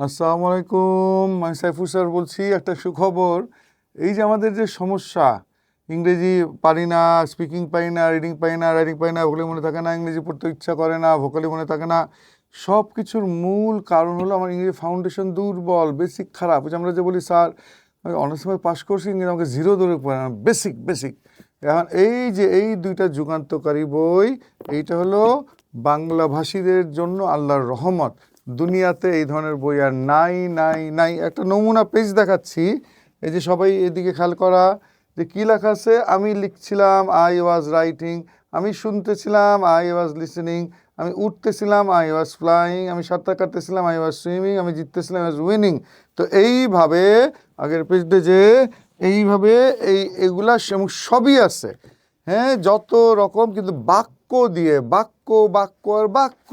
আসসালামু আলাইকুম, আমি সাইফুল স্যার বলছি। একটা সুখবর, এই যে আমাদের যে সমস্যা, ইংরেজি পারি না, স্পিকিং পারি না, রিডিং পারি না, রাইটিং পারি না, ভোকালি মনে থাকে না, ইংরেজি পড়তে ইচ্ছা করে না, ভোকালি মনে থাকে না, সব কিছুর মূল কারণ হলো আমার ইংরেজি ফাউন্ডেশন দুর্বল, বেসিক খারাপ। ওই যে আমরা যে বলি স্যার আমি অনেক সময় পাশ করছি, ইংরেজি আমাকে জিরো ধরে পড়ে না, বেসিক বেসিক। এখন এই যে এই দুইটা যুগান্তকারী বই, এইটা হলো বাংলাভাষীদের জন্য আল্লাহর রহমত। দুনিয়াতে এই ধরনের বই আর নাই নাই নাই। একটা নমুনা পেজ দেখাচ্ছি, এই যে সবাই এদিকে খেয়াল করা, যে কী লেখা আছে। আমি লিখছিলাম, আই ওয়াজ রাইটিং। আমি শুনতেছিলাম, আই ওয়াজ লিসেনিং। আমি উঠতেছিলাম, আই ওয়াজ ফ্লাইং। আমি সাঁতার কাটতেছিলাম, আই ওয়াজ সুইমিং। আমি জিততেছিলাম, আই ওয়াজ উইনিং। তো এইভাবে আগের পেজে যে এইভাবে এগুলা সবই আছে, হ্যাঁ, যত রকম, কিন্তু বাক্য দিয়ে, বাক্য বাক্য আর বাক্য,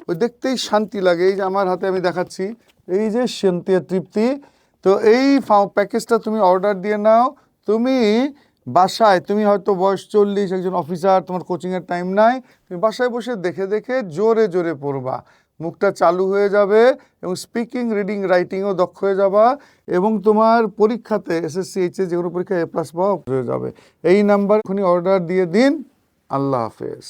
ওই দেখতেই শান্তি লাগে। এই যে আমার হাতে আমি দেখাচ্ছি, এই যে শান্তি আর তৃপ্তি। তো এই প্যাকেজটা তুমি অর্ডার দিয়ে নাও। তুমি বাসায়, তুমি হয়তো বয়স 40, একজন অফিসার, তোমার কোচিংয়ের টাইম নাই, তুমি বাসায় বসে দেখে দেখে জোরে জোরে পড়বা, মুখটা চালু হয়ে যাবে, এবং স্পিকিং, রিডিং, রাইটিংও দক্ষ হয়ে যাবা, এবং তোমার পরীক্ষাতে এসএসসি, এইচএস যে কোনো পরীক্ষায় A+ পাওয়া হয়ে যাবে। এই নাম্বার এখনই অর্ডার দিয়ে দিন। আল্লাহ হাফেজ।